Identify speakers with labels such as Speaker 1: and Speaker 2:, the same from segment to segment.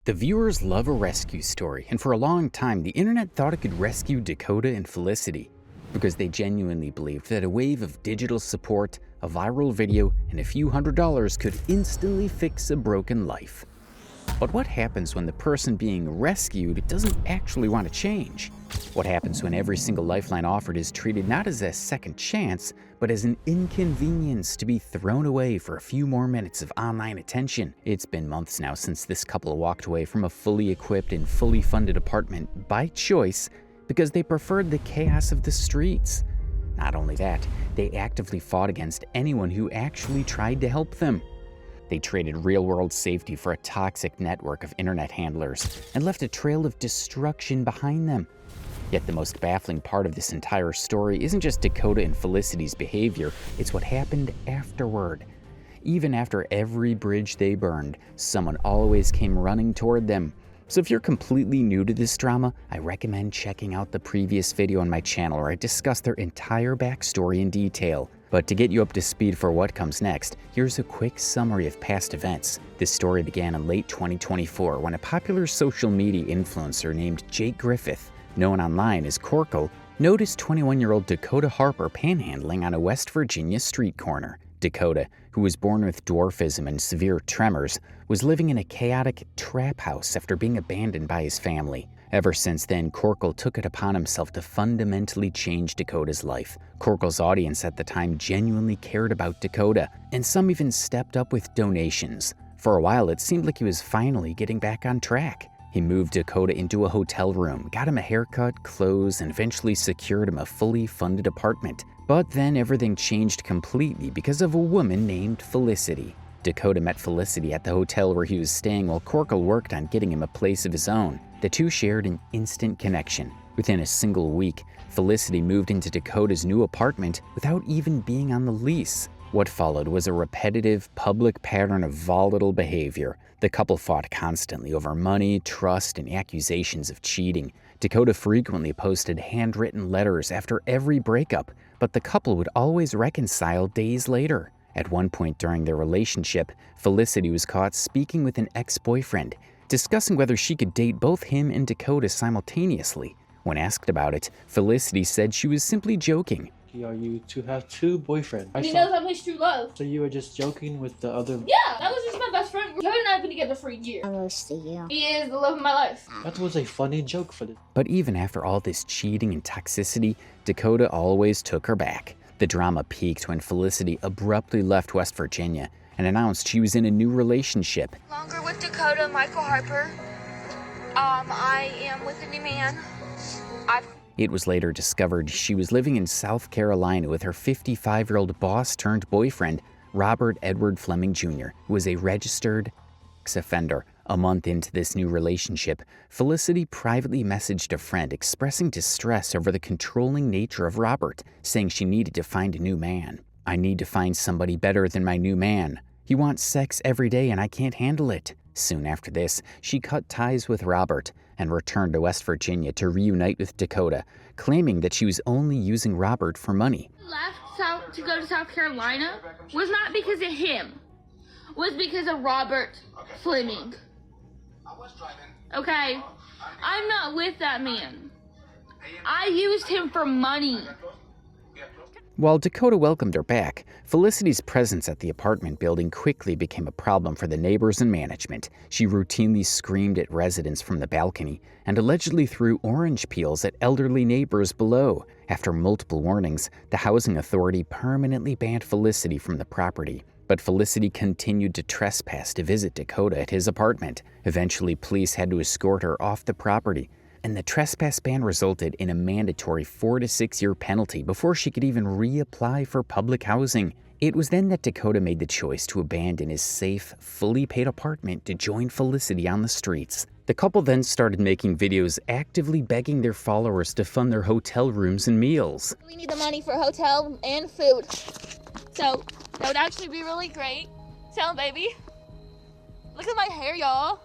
Speaker 1: The viewers love a rescue story, and for a long time, the internet thought it could rescue Dakota and Felicity because they genuinely believed that a wave of digital support, a viral video, and a few $100s could instantly fix a broken life. But what happens when the person being rescued doesn't actually want to change? What happens when every single lifeline offered is treated not as a second chance, but as an inconvenience to be thrown away for a few more minutes of online attention? It's been months now since this couple walked away from a fully equipped and fully funded apartment by choice because they preferred the chaos of the streets. Not only that, they actively fought against anyone who actually tried to help them. They traded real-world safety for a toxic network of internet handlers and left a trail of destruction behind them. Yet the most baffling part of this entire story isn't just Dakota and Felicity's behavior, it's what happened afterward. Even after every bridge they burned, someone always came running toward them. So if you're completely new to this drama, I recommend checking out the previous video on my channel where I discuss their entire backstory in detail. But to get you up to speed for what comes next, here's a quick summary of past events. This story began in late 2024 when a popular social media influencer named Jake Griffith, known online as Corkle, noticed 21-year-old Dakota Harper panhandling on a West Virginia street corner. Dakota, who was born with dwarfism and severe tremors, was living in a chaotic trap house after being abandoned by his family. Ever since then, Corkle took it upon himself to fundamentally change Dakota's life. Corkle's audience at the time genuinely cared about Dakota, and some even stepped up with donations. For a while, it seemed like he was finally getting back on track. He moved Dakota into a hotel room, got him a haircut, clothes, and eventually secured him a fully funded apartment. But then everything changed completely because of a woman named Felicity. Dakota met Felicity at the hotel where he was staying while Corkle worked on getting him a place of his own. The two shared an instant connection. Within a single week, Felicity moved into Dakota's new apartment without even being on the lease. What followed was a repetitive, public pattern of volatile behavior. The couple fought constantly over money, trust, and accusations of cheating. Dakota frequently posted handwritten letters after every breakup, but the couple would always reconcile days later. At one point during their relationship, Felicity was caught speaking with an ex-boyfriend, discussing whether she could date both him and Dakota simultaneously. When asked about it, Felicity said she was simply joking.
Speaker 2: Are you to have two boyfriends?
Speaker 3: He knows I'm his true love.
Speaker 2: So you were just joking with the other...
Speaker 3: Yeah, that was just my best friend. Dakota and I have been together for a year.
Speaker 4: Almost to you.
Speaker 3: He is the love of my life.
Speaker 2: That was a funny joke for this.
Speaker 1: But even after all this cheating and toxicity, Dakota always took her back. The drama peaked when Felicity abruptly left West Virginia and announced she was in a new relationship.
Speaker 5: Longer with Dakota, Michael Harper. I am with a new man.
Speaker 1: It was later discovered she was living in South Carolina with her 55-year-old boss-turned-boyfriend, Robert Edward Fleming Jr., who was a registered ex-offender. A month into this new relationship, Felicity privately messaged a friend expressing distress over the controlling nature of Robert, saying she needed to find a new man. "I need to find somebody better than my new man. He wants sex every day and I can't handle it." Soon after this, she cut ties with Robert and returned to West Virginia to reunite with Dakota, claiming that she was only using Robert for money.
Speaker 3: Left to go to South Carolina was not because of him. Was because of Robert Fleming. Okay? I'm not with that man. I used him for money.
Speaker 1: While Dakota welcomed her back, Felicity's presence at the apartment building quickly became a problem for the neighbors and management. She routinely screamed at residents from the balcony and allegedly threw orange peels at elderly neighbors below. After multiple warnings, the housing authority permanently banned Felicity from the property. But Felicity continued to trespass to visit Dakota at his apartment. Eventually, police had to escort her off the property, and the trespass ban resulted in a mandatory 4 to 6 year penalty before she could even reapply for public housing. It was then that Dakota made the choice to abandon his safe, fully paid apartment to join Felicity on the streets. The couple then started making videos actively begging their followers to fund their hotel rooms and meals.
Speaker 3: We need the money for hotel and food. So that would actually be really great. Tell him, baby. Look at my hair, y'all.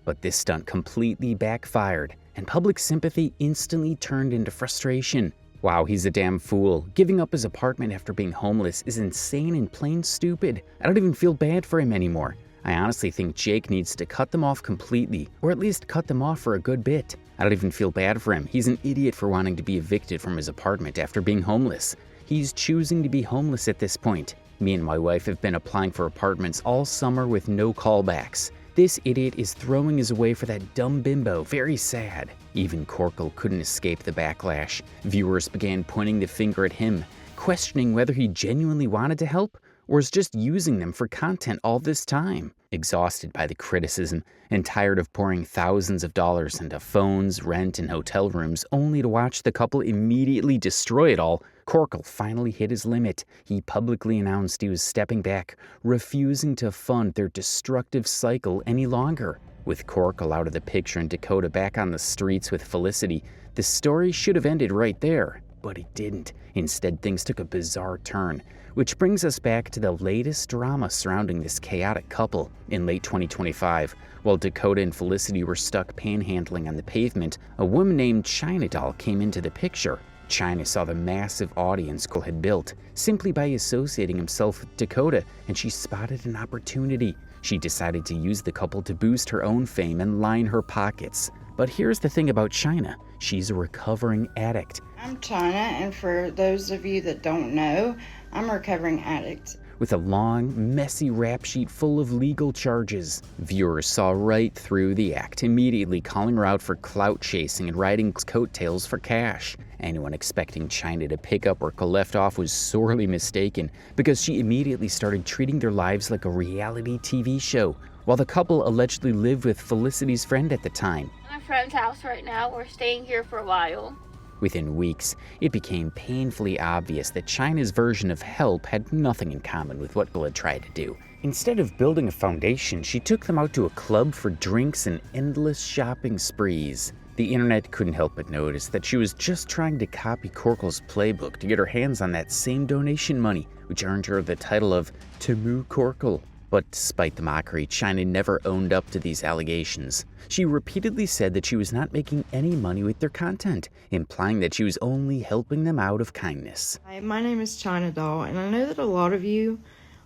Speaker 1: But this stunt completely backfired, and public sympathy instantly turned into frustration. Wow, he's a damn fool. Giving up his apartment after being homeless is insane and plain stupid. I don't even feel bad for him anymore. I honestly think Jake needs to cut them off completely, or at least cut them off for a good bit. I don't even feel bad for him. He's an idiot for wanting to be evicted from his apartment after being homeless. He's choosing to be homeless at this point. Me and my wife have been applying for apartments all summer with no callbacks. This idiot is throwing us away for that dumb bimbo. Very sad. Even Corkle couldn't escape the backlash. Viewers began pointing the finger at him, questioning whether he genuinely wanted to help or is just using them for content all this time. Exhausted by the criticism and tired of pouring thousands of dollars into phones, rent, and hotel rooms only to watch the couple immediately destroy it all, Corkle finally hit his limit. He publicly announced he was stepping back, refusing to fund their destructive cycle any longer. With Corkle out of the picture and Dakota back on the streets with Felicity, the story should have ended right there. But it didn't. Instead, things took a bizarre turn, which brings us back to the latest drama surrounding this chaotic couple. In late 2025, while Dakota and Felicity were stuck panhandling on the pavement, a woman named China Doll came into the picture. China saw the massive audience Cole had built simply by associating himself with Dakota, and she spotted an opportunity. She decided to use the couple to boost her own fame and line her pockets. But here's the thing about China. She's a recovering addict.
Speaker 4: I'm China, and for those of you that don't know, I'm a recovering addict.
Speaker 1: With a long, messy rap sheet full of legal charges. Viewers saw right through the act, immediately calling her out for clout chasing and riding coattails for cash. Anyone expecting China to pick up where Cole left off was sorely mistaken, because she immediately started treating their lives like a reality TV show. While the couple allegedly lived with Felicity's friend at the time.
Speaker 3: My friend's house right now. We're staying here for a while.
Speaker 1: Within weeks, it became painfully obvious that China's version of help had nothing in common with what Cole had tried to do. Instead of building a foundation, she took them out to a club for drinks and endless shopping sprees. The internet couldn't help but notice that she was just trying to copy Corkle's playbook to get her hands on that same donation money, which earned her the title of Tamu Corkle. But despite the mockery, China never owned up to these allegations. She repeatedly said that she was not making any money with their content, implying that she was only helping them out of kindness.
Speaker 4: Hi, my name is China Doll, and I know that a lot of you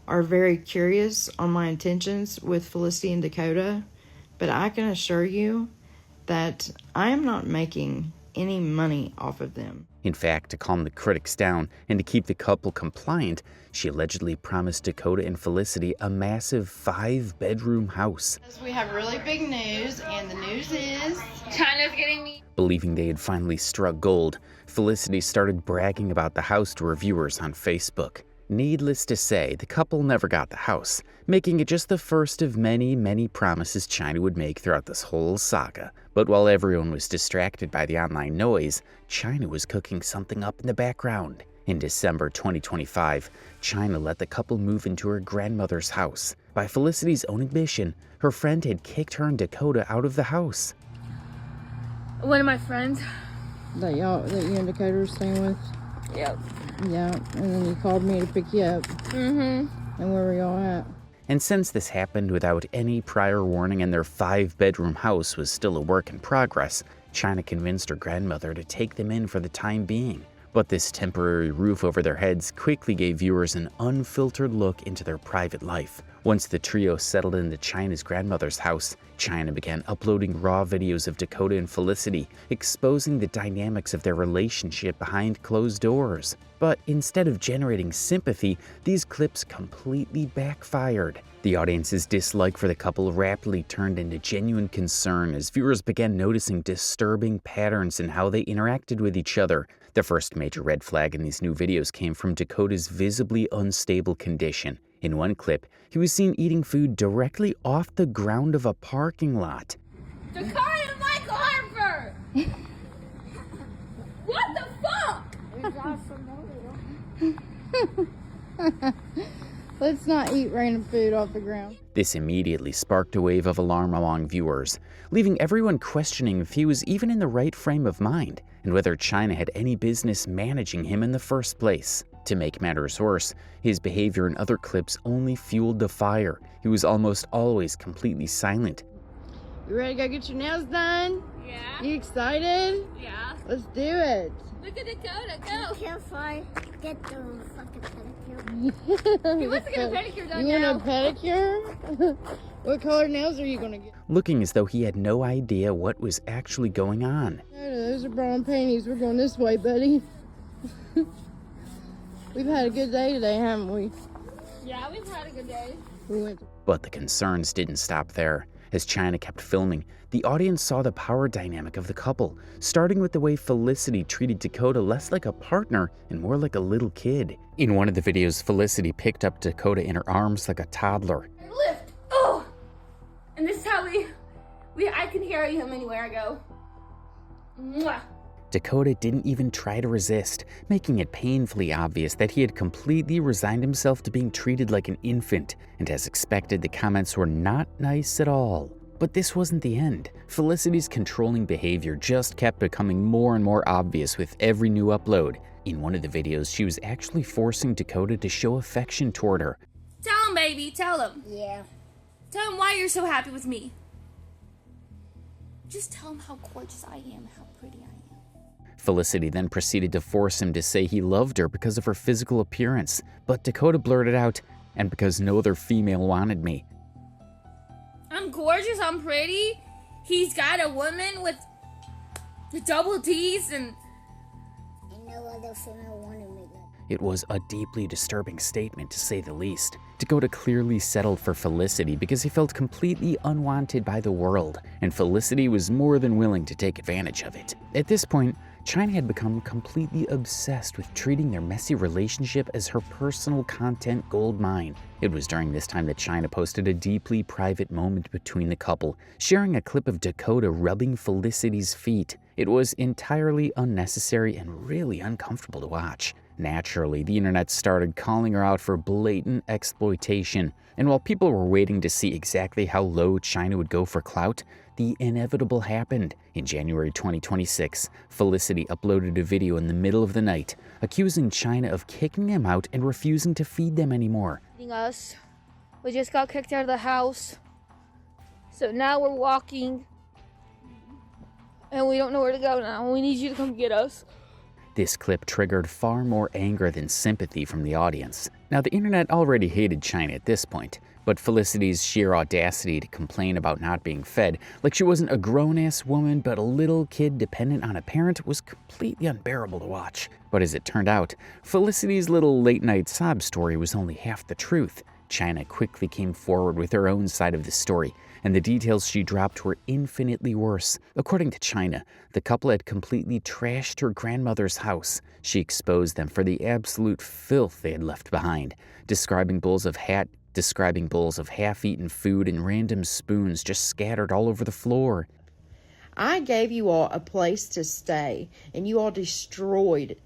Speaker 4: are very curious on my intentions with Felicity and Dakota, but I can assure you that I am not making any money off of them.
Speaker 1: In fact, to calm the critics down and to keep the couple compliant, she allegedly promised Dakota and Felicity a massive 5-bedroom house.
Speaker 4: We have really big news, and the news is
Speaker 3: China's getting me.
Speaker 1: Believing they had finally struck gold, Felicity started bragging about the house to her viewers on Facebook. Needless to say, the couple never got the house, making it just the first of many, many promises China would make throughout this whole saga. But while everyone was distracted by the online noise, China was cooking something up in the background. In December 2025, China let the couple move into her grandmother's house. By Felicity's own admission, her friend had kicked her and Dakota out of the house.
Speaker 3: One of my friends.
Speaker 6: That you and Dakota were staying with?
Speaker 3: Yep.
Speaker 6: Yeah, and then you called me to pick you up.
Speaker 3: Mm-hmm.
Speaker 6: And where were y'all at?
Speaker 1: And since this happened without any prior warning and their 5-bedroom house was still a work in progress, China convinced her grandmother to take them in for the time being. But this temporary roof over their heads quickly gave viewers an unfiltered look into their private life. Once the trio settled into China's grandmother's house, China began uploading raw videos of Dakota and Felicity, exposing the dynamics of their relationship behind closed doors. But instead of generating sympathy, these clips completely backfired. The audience's dislike for the couple rapidly turned into genuine concern as viewers began noticing disturbing patterns in how they interacted with each other. The first major red flag in these new videos came from Dakota's visibly unstable condition. In one clip, he was seen eating food directly off the ground of a parking lot.
Speaker 3: Dakota and Michael Harper! What the fuck?
Speaker 6: Let's not eat random food off the ground.
Speaker 1: This immediately sparked a wave of alarm among viewers, leaving everyone questioning if he was even in the right frame of mind and whether China had any business managing him in the first place. To make matters worse, his behavior in other clips only fueled the fire. He was almost always completely silent.
Speaker 6: You ready to go get your nails done?
Speaker 3: Yeah.
Speaker 6: You excited?
Speaker 3: Yeah.
Speaker 6: Let's do it.
Speaker 3: Look at Dakota, go!
Speaker 7: Careful, I get the fucking pedicure.
Speaker 3: He wants to get a pedicure done
Speaker 6: You
Speaker 3: now.
Speaker 6: want a pedicure? What color nails are you gonna get?
Speaker 1: looking as though he had no idea what was actually going on.
Speaker 6: Those are brown panties. We're going this way, buddy. We've had a good day today, haven't we?
Speaker 3: Yeah, we've had a good day.
Speaker 6: We went.
Speaker 1: But the concerns didn't stop there. As China kept filming, the audience saw the power dynamic of the couple, starting with the way Felicity treated Dakota less like a partner and more like a little kid. In one of the videos, Felicity picked up Dakota in her arms like a toddler.
Speaker 3: Lift. Oh! And this is how I can carry him anywhere I go. Mwah.
Speaker 1: Dakota didn't even try to resist, making it painfully obvious that he had completely resigned himself to being treated like an infant, and as expected, the comments were not nice at all. But this wasn't the end. Felicity's controlling behavior just kept becoming more and more obvious with every new upload. In one of the videos, she was actually forcing Dakota to show affection toward her.
Speaker 3: Tell him, baby. Tell him.
Speaker 6: Yeah.
Speaker 3: Tell him why you're so happy with me. Just tell him how gorgeous I am, how pretty I am.
Speaker 1: Felicity then proceeded to force him to say he loved her because of her physical appearance, but Dakota blurted out, "And because no other female wanted me."
Speaker 3: I'm gorgeous, I'm pretty. He's got a woman with double D's and
Speaker 7: No other female wanted me.
Speaker 1: It was a deeply disturbing statement, to say the least. Dakota clearly settled for Felicity because he felt completely unwanted by the world, and Felicity was more than willing to take advantage of it. At this point, China had become completely obsessed with treating their messy relationship as her personal content goldmine. It was during this time that China posted a deeply private moment between the couple, sharing a clip of Dakota rubbing Felicity's feet. It was entirely unnecessary and really uncomfortable to watch. Naturally, the internet started calling her out for blatant exploitation, and while people were waiting to see exactly how low China would go for clout, the inevitable happened. In January 2026, Felicity uploaded a video in the middle of the night, accusing China of kicking them out and refusing to feed them anymore.
Speaker 3: us. We just got kicked out of the house. So now we're walking. And we don't know where to go now. We need you to come get us.
Speaker 1: This clip triggered far more anger than sympathy from the audience. Now, the internet already hated China at this point, but Felicity's sheer audacity to complain about not being fed, like she wasn't a grown-ass woman but a little kid dependent on a parent, was completely unbearable to watch. But as it turned out, Felicity's little late-night sob story was only half the truth. China quickly came forward with her own side of the story, and the details she dropped were infinitely worse. According to China, the couple had completely trashed her grandmother's house. She exposed them for the absolute filth they had left behind, describing bowls of half-eaten food and random spoons just scattered all over the floor.
Speaker 4: I gave you all a place to stay, and you all destroyed,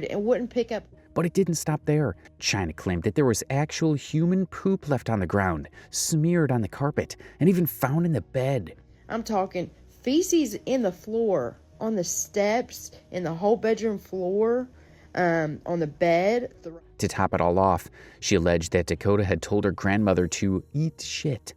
Speaker 4: and wouldn't pick up.
Speaker 1: But it didn't stop there. China claimed that there was actual human poop left on the ground, smeared on the carpet, and even found in the bed.
Speaker 4: I'm talking feces in the floor, on the steps, in the whole bedroom floor, on the bed.
Speaker 1: To top it all off, she alleged that Dakota had told her grandmother to eat shit.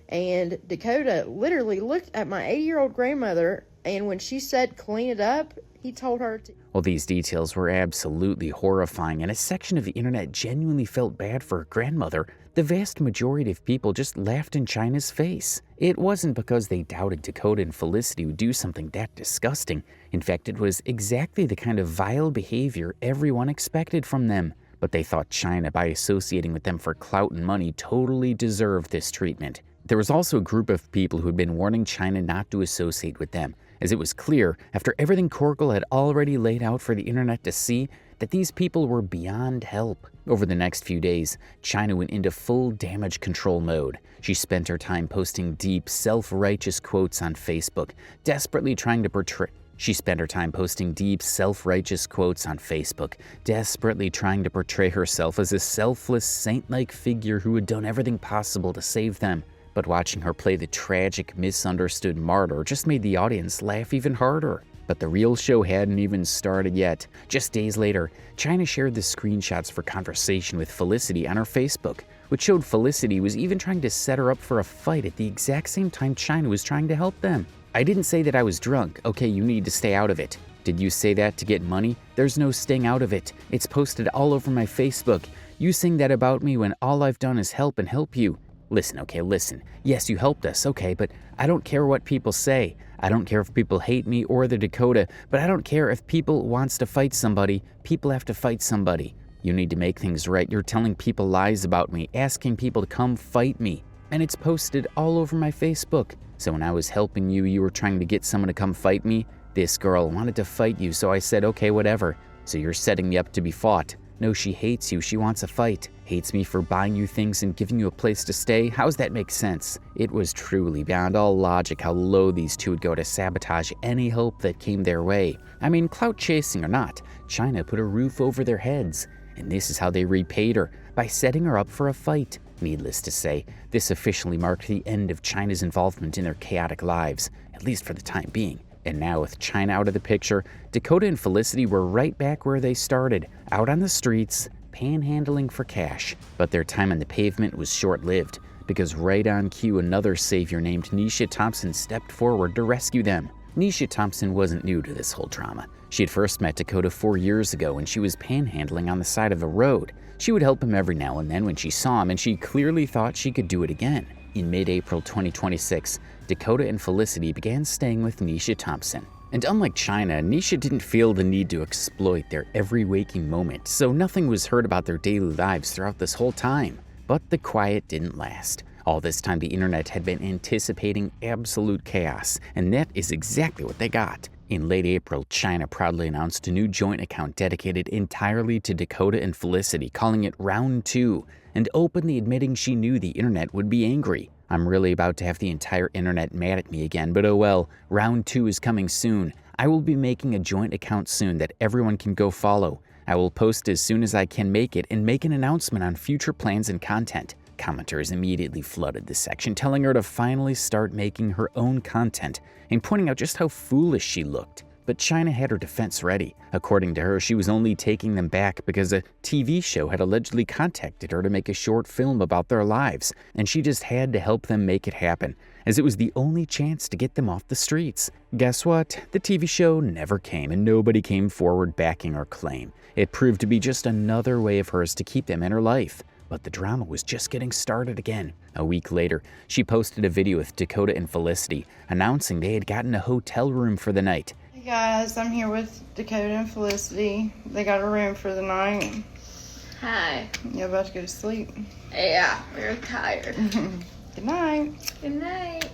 Speaker 4: And Dakota literally looked at my 80-year-old grandmother, and when she said clean it up, he told her to.
Speaker 1: Well, these details were absolutely horrifying, and a section of the internet genuinely felt bad for her grandmother. The vast majority of people just laughed in China's face. It wasn't because they doubted Dakota and Felicity would do something that disgusting. In fact, it was exactly the kind of vile behavior everyone expected from them. But they thought China, by associating with them for clout and money, totally deserved this treatment. There was also a group of people who had been warning China not to associate with them, as it was clear, after everything Korkle had already laid out for the internet to see, that these people were beyond help. Over the next few days, China went into full damage control mode. She spent her time posting deep, self-righteous quotes on Facebook, desperately trying to portray herself as a selfless, saint-like figure who had done everything possible to save them. But watching her play the tragic, misunderstood martyr just made the audience laugh even harder. But the real show hadn't even started yet. Just days later, China shared the screenshots for conversation with Felicity on her Facebook, which showed Felicity was even trying to set her up for a fight at the exact same time China was trying to help them. "I didn't say that I was drunk. Okay, you need to stay out of it. Did you say that to get money? There's no staying out of it. It's posted all over my Facebook. You saying that about me when all I've done is help and help you. Listen, okay, listen. Yes, you helped us, okay, but I don't care what people say. I don't care if people hate me or the Dakota, but I don't care if people wants to fight somebody. People have to fight somebody. You need to make things right. You're telling people lies about me, asking people to come fight me. And it's posted all over my Facebook. So when I was helping you, you were trying to get someone to come fight me. This girl wanted to fight you, so I said, okay, whatever. So you're setting me up to be fought. No, she hates you. She wants a fight. Hates me for buying you things and giving you a place to stay. How does that make sense? It was truly beyond all logic how low these two would go to sabotage any hope that came their way. I mean, clout chasing or not, China put a roof over their heads. And this is how they repaid her, by setting her up for a fight. Needless to say, this officially marked the end of China's involvement in their chaotic lives, at least for the time being. And now with China out of the picture, Dakota and Felicity were right back where they started, out on the streets, panhandling for cash. But their time on the pavement was short-lived, because right on cue, another savior named Nisha Thompson stepped forward to rescue them. Nisha Thompson wasn't new to this whole drama. She had first met Dakota 4 years ago when she was panhandling on the side of a road. She would help him every now and then when she saw him, and she clearly thought she could do it again. In mid-April 2026, Dakota and Felicity began staying with Nisha Thompson. And unlike China, Nisha didn't feel the need to exploit their every waking moment, so nothing was heard about their daily lives throughout this whole time. But the quiet didn't last. All this time, the internet had been anticipating absolute chaos, and that is exactly what they got. In late April, China proudly announced a new joint account dedicated entirely to Dakota and Felicity, calling it Round 2, and openly admitting she knew the internet would be angry. I'm really about to have the entire internet mad at me again, but oh well, Round 2 is coming soon. I will be making a joint account soon that everyone can go follow. I will post as soon as I can make it and make an announcement on future plans and content. Commenters immediately flooded the section, telling her to finally start making her own content and pointing out just how foolish she looked. But China had her defense ready. According to her, she was only taking them back because a TV show had allegedly contacted her to make a short film about their lives, and she just had to help them make it happen, as it was the only chance to get them off the streets. Guess what? The TV show never came, and nobody came forward backing her claim. It proved to be just another way of hers to keep them in her life. But the drama was just getting started again. A week later, she posted a video with Dakota and Felicity, announcing they had gotten a hotel room for the night.
Speaker 4: Hey guys, I'm here with Dakota and Felicity. They got a room for the night.
Speaker 3: Hi.
Speaker 4: You about to go to sleep?
Speaker 3: Yeah, we're tired.
Speaker 4: Good night.
Speaker 3: Good night.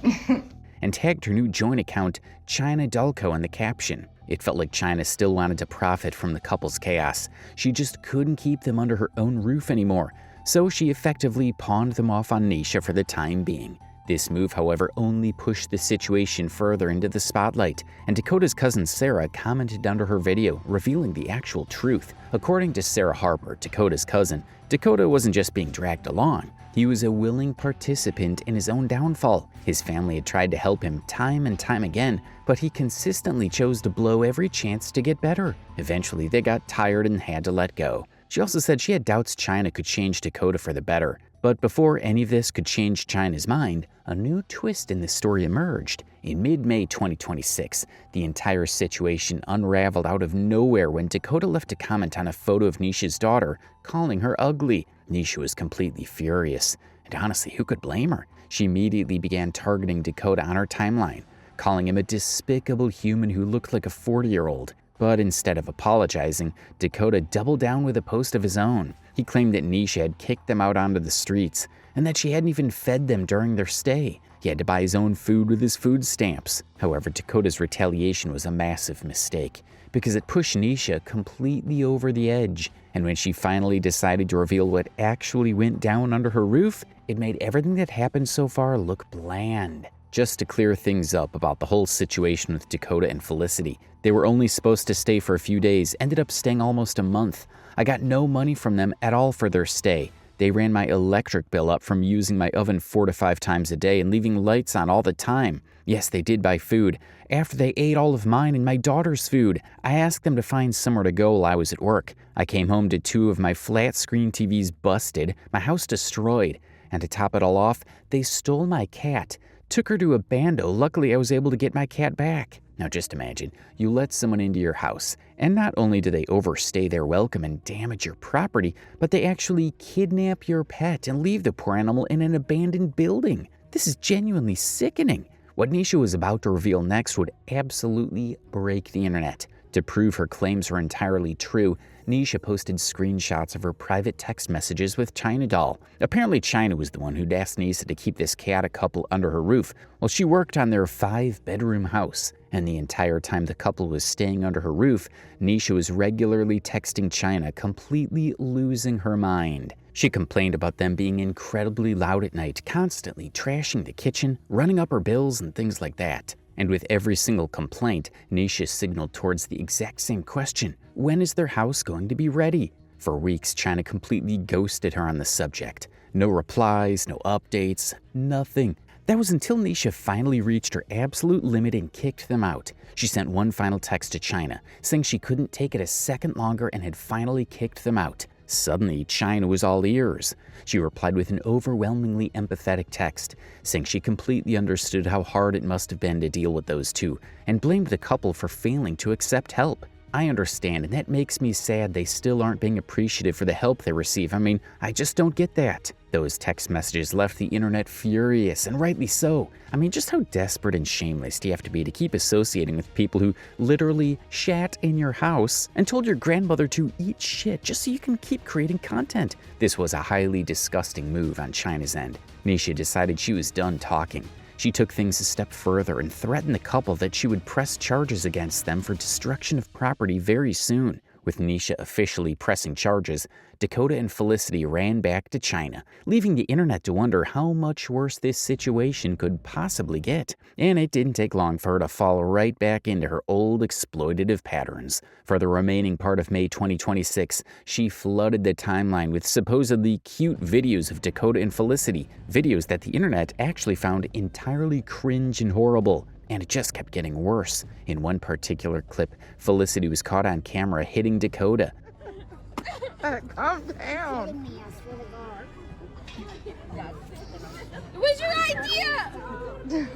Speaker 1: And tagged her new joint account, China Dulco, in the caption. It felt like China still wanted to profit from the couple's chaos. She just couldn't keep them under her own roof anymore. So she effectively pawned them off on Nisha for the time being. This move, however, only pushed the situation further into the spotlight, and Dakota's cousin Sarah commented under her video, revealing the actual truth. According to Sarah Harper, Dakota's cousin, Dakota wasn't just being dragged along. He was a willing participant in his own downfall. His family had tried to help him time and time again, but he consistently chose to blow every chance to get better. Eventually, they got tired and had to let go. She also said she had doubts China could change Dakota for the better. But before any of this could change China's mind, a new twist in the story emerged. In mid-May 2026, the entire situation unraveled out of nowhere when Dakota left a comment on a photo of Nisha's daughter, calling her ugly. Nisha was completely furious, and honestly, who could blame her? She immediately began targeting Dakota on her timeline, calling him a despicable human who looked like a 40-year-old. But instead of apologizing, Dakota doubled down with a post of his own. He claimed that Nisha had kicked them out onto the streets, and that she hadn't even fed them during their stay. He had to buy his own food with his food stamps. However, Dakota's retaliation was a massive mistake, because it pushed Nisha completely over the edge. And when she finally decided to reveal what actually went down under her roof, it made everything that happened so far look bland. Just to clear things up about the whole situation with Dakota and Felicity, they were only supposed to stay for a few days, ended up staying almost a month. I got no money from them at all for their stay. They ran my electric bill up from using my oven 4 to 5 times a day and leaving lights on all the time. Yes, they did buy food. After they ate all of mine and my daughter's food, I asked them to find somewhere to go while I was at work. I came home to 2 of my flat-screen TVs busted, my house destroyed, and to top it all off, they stole my cat. Took her to a bando. Luckily, I was able to get my cat back. Now just imagine, you let someone into your house, and not only do they overstay their welcome and damage your property, but they actually kidnap your pet and leave the poor animal in an abandoned building. This is genuinely sickening. What Nisha was about to reveal next would absolutely break the internet. To prove her claims were entirely true, Nisha posted screenshots of her private text messages with China Doll. Apparently China was the one who'd asked Nisha to keep this chaotic couple under her roof while she worked on their 5-bedroom house. And the entire time the couple was staying under her roof, Nisha was regularly texting China, completely losing her mind. She complained about them being incredibly loud at night, constantly trashing the kitchen, running up her bills, and things like that. And with every single complaint, Nisha signaled towards the exact same question: when is their house going to be ready? For weeks, China completely ghosted her on the subject. No replies, no updates, nothing. That was until Nisha finally reached her absolute limit and kicked them out. She sent one final text to China, saying she couldn't take it a second longer and had finally kicked them out. Suddenly, China was all ears. She replied with an overwhelmingly empathetic text, saying she completely understood how hard it must have been to deal with those two, and blamed the couple for failing to accept help. I understand, and that makes me sad they still aren't being appreciative for the help they receive. I mean, I just don't get that. Those text messages left the internet furious, and rightly so. I mean, just how desperate and shameless do you have to be to keep associating with people who literally shat in your house and told your grandmother to eat shit just so you can keep creating content? This was a highly disgusting move on China's end. Nisha decided she was done talking. She took things a step further and threatened the couple that she would press charges against them for destruction of property very soon. With Nisha officially pressing charges, Dakota and Felicity ran back to China, leaving the internet to wonder how much worse this situation could possibly get. And it didn't take long for her to fall right back into her old exploitative patterns. For the remaining part of May 2026, she flooded the timeline with supposedly cute videos of Dakota and Felicity, videos that the internet actually found entirely cringe and horrible. And it just kept getting worse. In one particular clip, Felicity was caught on camera hitting Dakota.
Speaker 6: Calm down.
Speaker 7: Kidding me, I swear to God.
Speaker 3: It was your idea!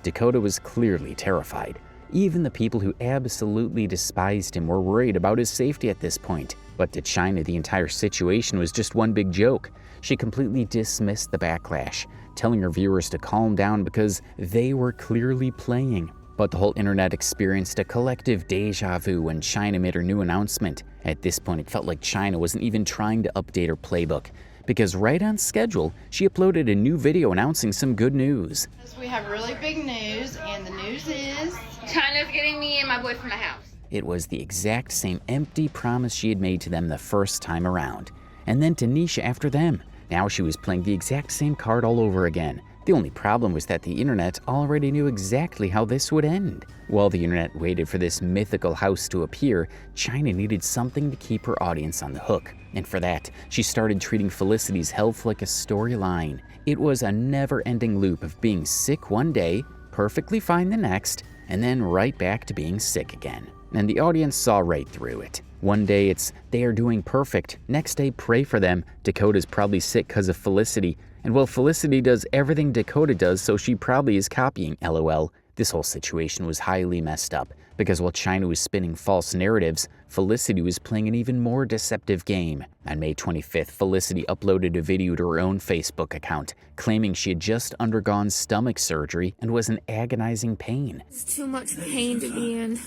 Speaker 1: Dakota was clearly terrified. Even the people who absolutely despised him were worried about his safety at this point. But to China, the entire situation was just one big joke. She completely dismissed the backlash, telling her viewers to calm down because they were clearly playing. But the whole internet experienced a collective deja vu when China made her new announcement. At this point, it felt like China wasn't even trying to update her playbook, because right on schedule, she uploaded a new video announcing some good news.
Speaker 4: We have really big news, and the news is
Speaker 3: China's getting me and my boyfriend a house.
Speaker 1: It was the exact same empty promise she had made to them the first time around. And then to Nisha after them. Now she was playing the exact same card all over again. The only problem was that the internet already knew exactly how this would end. While the internet waited for this mythical house to appear, China needed something to keep her audience on the hook. And for that, she started treating Felicity's health like a storyline. It was a never-ending loop of being sick one day, perfectly fine the next, and then right back to being sick again. And the audience saw right through it. One day it's, they are doing perfect. Next day, pray for them. Dakota's probably sick because of Felicity. And well, Felicity does everything Dakota does, so she probably is copying, LOL. This whole situation was highly messed up, because while China was spinning false narratives, Felicity was playing an even more deceptive game. On May 25th, Felicity uploaded a video to her own Facebook account, claiming she had just undergone stomach surgery and was in agonizing pain.
Speaker 5: It's too much pain to be in.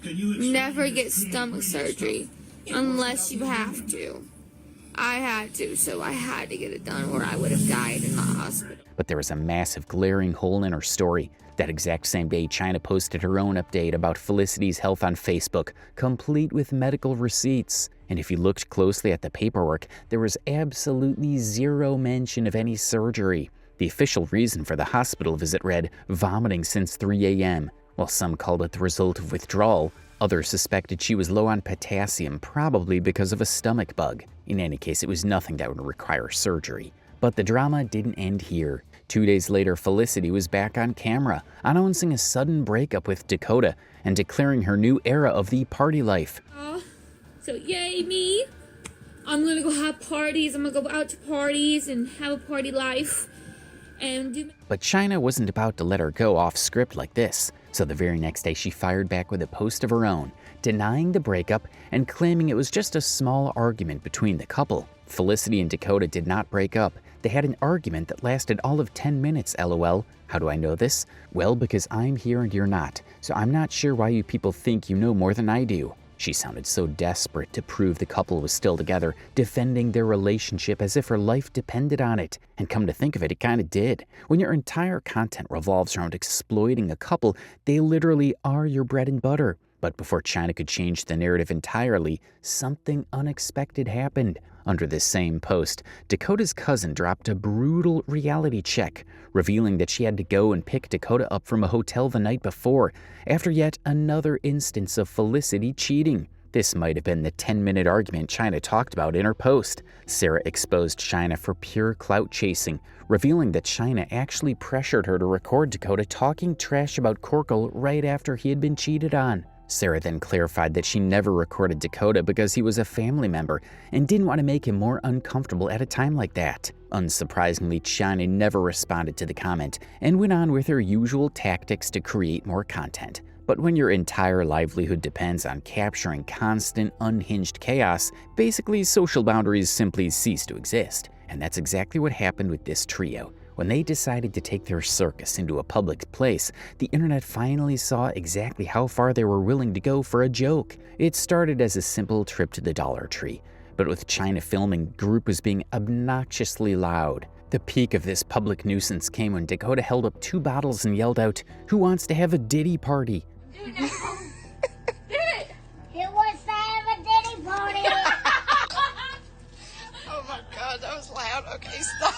Speaker 5: Never get stomach surgery unless you have to. I had to, so I had to get it done or I would have died in the hospital.
Speaker 1: But there was a massive glaring hole in her story. That exact same day, China posted her own update about Felicity's health on Facebook, complete with medical receipts. And if you looked closely at the paperwork, there was absolutely zero mention of any surgery. The official reason for the hospital visit read, vomiting since 3 a.m. While some called it the result of withdrawal, others suspected she was low on potassium, probably because of a stomach bug. In any case, it was nothing that would require surgery. But the drama didn't end here. 2 days later, Felicity was back on camera, announcing a sudden breakup with Dakota and declaring her new era of the party life.
Speaker 5: So yay me! I'm gonna go have parties. I'm gonna go out to parties and have a party life. and
Speaker 1: But China wasn't about to let her go off script like this, so the very next day she fired back with a post of her own, denying the breakup and claiming it was just a small argument between the couple. Felicity and Dakota did not break up. They had an argument that lasted all of 10 minutes, lol. How do I know this? Well, because I'm here and you're not, so I'm not sure why you people think you know more than I do. She sounded so desperate to prove the couple was still together, defending their relationship as if her life depended on it. And come to think of it, it kinda did. When your entire content revolves around exploiting a couple, they literally are your bread and butter. But before China could change the narrative entirely, something unexpected happened. Under this same post, Dakota's cousin dropped a brutal reality check, revealing that she had to go and pick Dakota up from a hotel the night before, after yet another instance of Felicity cheating. This might have been the 10-minute argument China talked about in her post. Sarah exposed China for pure clout chasing, revealing that China actually pressured her to record Dakota talking trash about Corkle right after he had been cheated on. Sarah then clarified that she never recorded Dakota because he was a family member and didn't want to make him more uncomfortable at a time like that. Unsurprisingly, China never responded to the comment and went on with her usual tactics to create more content. But when your entire livelihood depends on capturing constant, unhinged chaos, basically social boundaries simply cease to exist. And that's exactly what happened with this trio. When they decided to take their circus into a public place, the internet finally saw exactly how far they were willing to go for a joke. It started as a simple trip to the Dollar Tree, but with China filming, the group was being obnoxiously loud. The peak of this public nuisance came when Dakota held up 2 bottles and yelled out, "Who wants to have a Diddy party?"
Speaker 7: Who wants to have a Diddy party?
Speaker 6: Oh my God, that was loud. Okay, stop.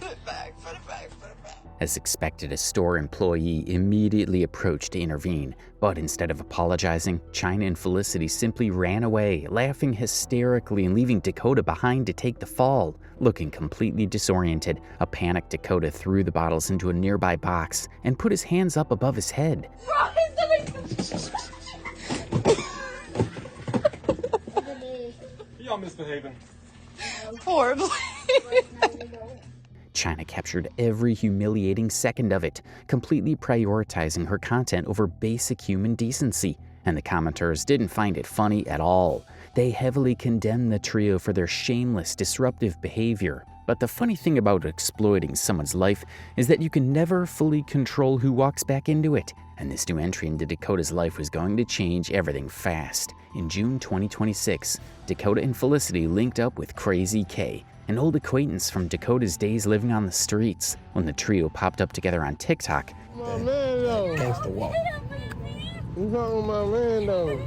Speaker 6: Put it back, put it back, put it back.
Speaker 1: As expected, a store employee immediately approached to intervene, but instead of apologizing, China and Felicity simply ran away, laughing hysterically and leaving Dakota behind to take the fall. Looking completely disoriented, a panicked Dakota threw the bottles into a nearby box and put his hands up above his head.
Speaker 8: Y'all misbehaving.
Speaker 6: Horribly.
Speaker 1: China captured every humiliating second of it, completely prioritizing her content over basic human decency. And the commenters didn't find it funny at all. They heavily condemned the trio for their shameless, disruptive behavior. But the funny thing about exploiting someone's life is that you can never fully control who walks back into it. And this new entry into Dakota's life was going to change everything fast. In June 2026, Dakota and Felicity linked up with Crazy K, an old acquaintance from Dakota's days living on the streets. When the trio popped up together on TikTok,
Speaker 9: My man, though. Thanks to walk. What's wrong with my man, though?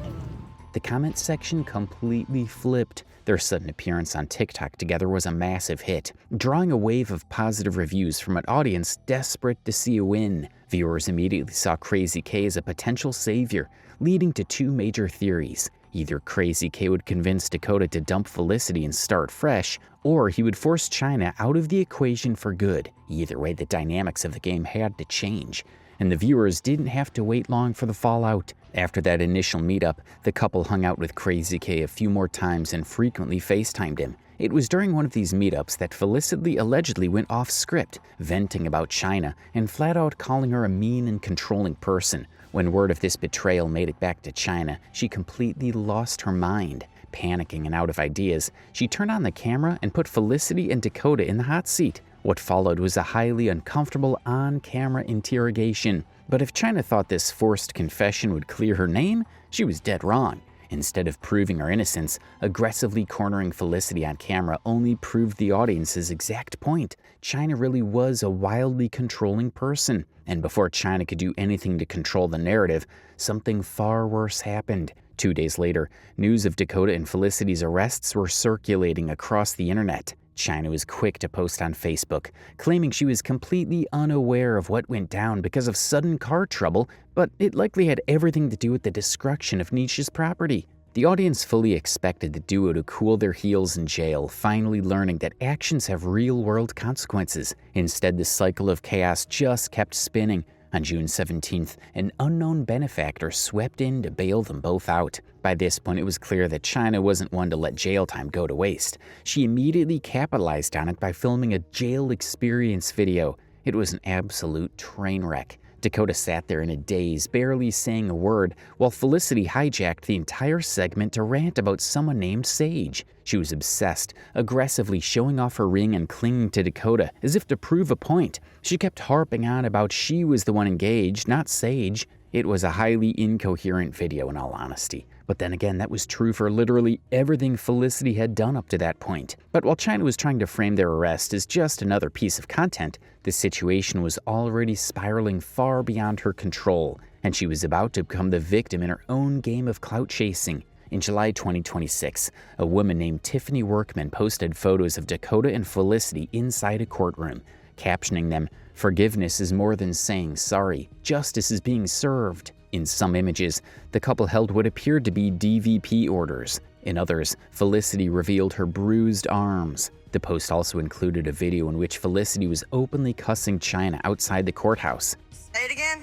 Speaker 1: the comment section completely flipped. Their sudden appearance on TikTok together was a massive hit, drawing a wave of positive reviews from an audience desperate to see a win. Viewers immediately saw Crazy K as a potential savior, leading to two major theories. Either Crazy K would convince Dakota to dump Felicity and start fresh, or he would force China out of the equation for good. Either way, the dynamics of the game had to change, and the viewers didn't have to wait long for the fallout. After that initial meetup, the couple hung out with Crazy K a few more times and frequently FaceTimed him. It was during one of these meetups that Felicity allegedly went off script, venting about China and flat out calling her a mean and controlling person. When word of this betrayal made it back to China, she completely lost her mind. Panicking and out of ideas, she turned on the camera and put Felicity and Dakota in the hot seat. What followed was a highly uncomfortable on-camera interrogation. But if China thought this forced confession would clear her name, she was dead wrong. Instead of proving her innocence, aggressively cornering Felicity on camera only proved the audience's exact point. China really was a wildly controlling person. And before China could do anything to control the narrative, something far worse happened. 2 days later, news of Dakota and Felicity's arrests were circulating across the internet. China was quick to post on Facebook, claiming she was completely unaware of what went down because of sudden car trouble, but it likely had everything to do with the destruction of Nisha's property. The audience fully expected the duo to cool their heels in jail, finally learning that actions have real-world consequences. Instead, the cycle of chaos just kept spinning. On June 17th, an unknown benefactor swept in to bail them both out. By this point, it was clear that China wasn't one to let jail time go to waste. She immediately capitalized on it by filming a jail experience video. It was an absolute train wreck. Dakota sat there in a daze, barely saying a word, while Felicity hijacked the entire segment to rant about someone named Sage. She was obsessed, aggressively showing off her ring and clinging to Dakota, as if to prove a point. She kept harping on about she was the one engaged, not Sage. It was a highly incoherent video, in all honesty. But then again, that was true for literally everything Felicity had done up to that point. But while China was trying to frame their arrest as just another piece of content, the situation was already spiraling far beyond her control, and she was about to become the victim in her own game of clout chasing. In July 2026, a woman named Tiffany Workman posted photos of Dakota and Felicity inside a courtroom, captioning them, "Forgiveness is more than saying sorry. Justice is being served." In some images, the couple held what appeared to be DVP orders. In others, Felicity revealed her bruised arms. The post also included a video in which Felicity was openly cussing China outside the courthouse.
Speaker 6: Say it again.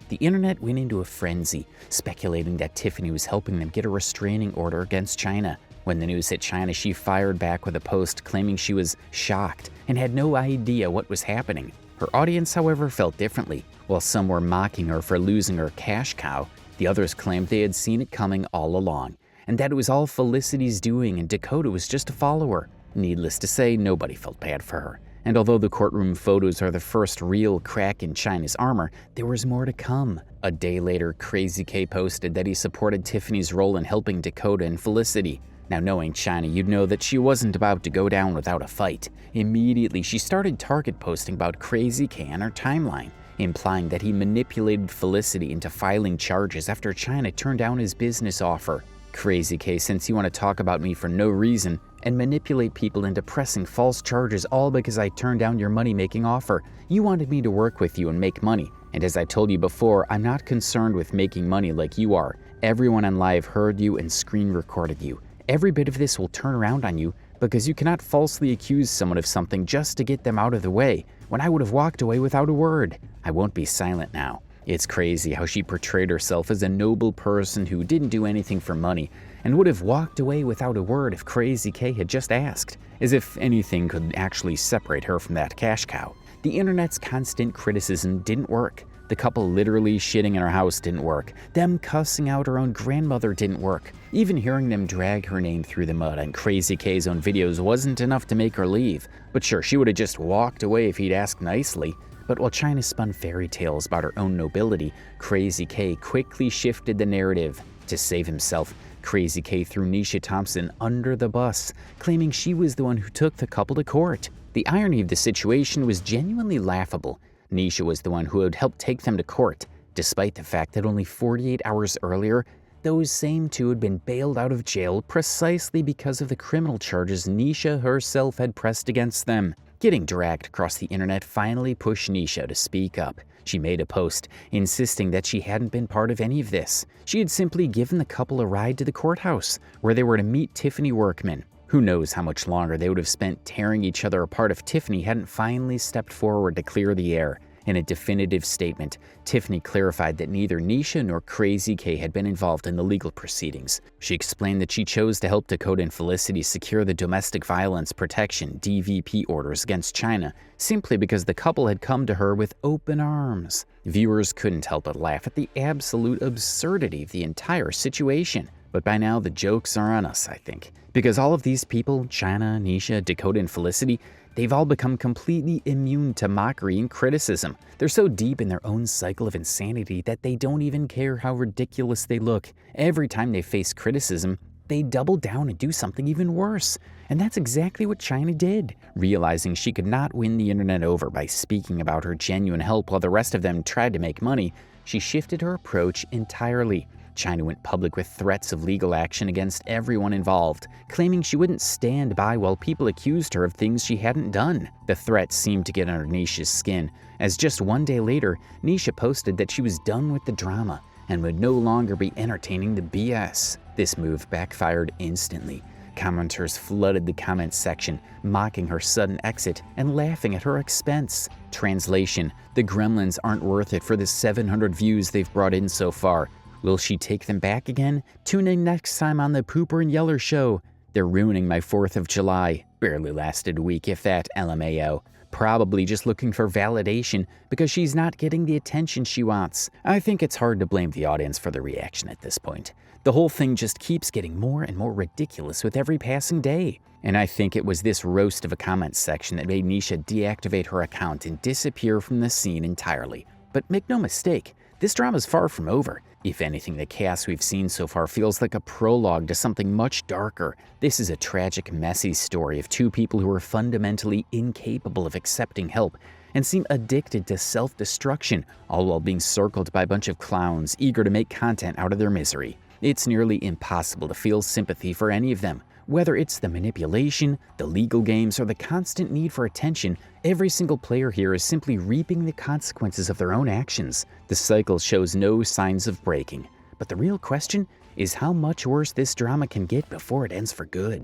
Speaker 1: The internet went into a frenzy, speculating that Tiffany was helping them get a restraining order against China. When the news hit China, she fired back with a post claiming she was shocked and had no idea what was happening. Her audience, however, felt differently. While some were mocking her for losing her cash cow, the others claimed they had seen it coming all along, and that it was all Felicity's doing and Dakota was just a follower. Needless to say, nobody felt bad for her. And although the courtroom photos are the first real crack in China's armor, there was more to come. A day later, Crazy K posted that he supported Tiffany's role in helping Dakota and Felicity. Now, knowing China, you'd know that she wasn't about to go down without a fight. Immediately, she started target posting about Crazy K on her timeline, implying that he manipulated Felicity into filing charges after China turned down his business offer. Crazy K, since you want to talk about me for no reason and manipulate people into pressing false charges all because I turned down your money-making offer, you wanted me to work with you and make money. And as I told you before, I'm not concerned with making money like you are. Everyone on live heard you and screen recorded you. Every bit of this will turn around on you because you cannot falsely accuse someone of something just to get them out of the way when I would have walked away without a word. I won't be silent now. It's crazy how she portrayed herself as a noble person who didn't do anything for money and would have walked away without a word if Crazy K had just asked, as if anything could actually separate her from that cash cow. The internet's constant criticism didn't work. The couple literally shitting in her house didn't work. Them cussing out her own grandmother didn't work. Even hearing them drag her name through the mud on Crazy K's own videos wasn't enough to make her leave. But sure, she would have just walked away if he'd asked nicely. But while China spun fairy tales about her own nobility, Crazy K quickly shifted the narrative. To save himself, Crazy K threw Nisha Thompson under the bus, claiming she was the one who took the couple to court. The irony of the situation was genuinely laughable. Nisha was the one who had helped take them to court, despite the fact that only 48 hours earlier, those same two had been bailed out of jail precisely because of the criminal charges Nisha herself had pressed against them. Getting dragged across the internet finally pushed Nisha to speak up. She made a post insisting that she hadn't been part of any of this. She had simply given the couple a ride to the courthouse, where they were to meet Tiffany Workman. Who knows how much longer they would have spent tearing each other apart if Tiffany hadn't finally stepped forward to clear the air. In a definitive statement, Tiffany clarified that neither Nisha nor Crazy K had been involved in the legal proceedings. She explained that she chose to help Dakota and Felicity secure the Domestic Violence Protection (DVP) orders against China simply because the couple had come to her with open arms. Viewers couldn't help but laugh at the absolute absurdity of the entire situation. But by now, the jokes are on us, I think. Because all of these people, China, Nisha, Dakota, and Felicity, they've all become completely immune to mockery and criticism. They're so deep in their own cycle of insanity that they don't even care how ridiculous they look. Every time they face criticism, they double down and do something even worse. And that's exactly what China did. Realizing she could not win the internet over by speaking about her genuine help while the rest of them tried to make money, she shifted her approach entirely. China went public with threats of legal action against everyone involved, claiming she wouldn't stand by while people accused her of things she hadn't done. The threats seemed to get under Nisha's skin, as just one day later, Nisha posted that she was done with the drama and would no longer be entertaining the BS. This move backfired instantly. Commenters flooded the comments section, mocking her sudden exit and laughing at her expense. Translation: the gremlins aren't worth it for the 700 views they've brought in so far. Will she take them back again? Tune in next time on the Pooper and Yeller Show. They're ruining my 4th of July. Barely lasted a week, if that, LMAO. probably just looking for validation because she's not getting the attention she wants. I think it's hard to blame the audience for the reaction at this point. The whole thing just keeps getting more and more ridiculous with every passing day. And I think it was this roast of a comment section that made Nisha deactivate her account and disappear from the scene entirely. But make no mistake, this drama's far from over. If anything, the chaos we've seen so far feels like a prologue to something much darker. This is a tragic, messy story of two people who are fundamentally incapable of accepting help and seem addicted to self-destruction, all while being circled by a bunch of clowns eager to make content out of their misery. It's nearly impossible to feel sympathy for any of them. Whether it's the manipulation, the legal games, or the constant need for attention, every single player here is simply reaping the consequences of their own actions. The cycle shows no signs of breaking. But the real question is how much worse this drama can get before it ends for good.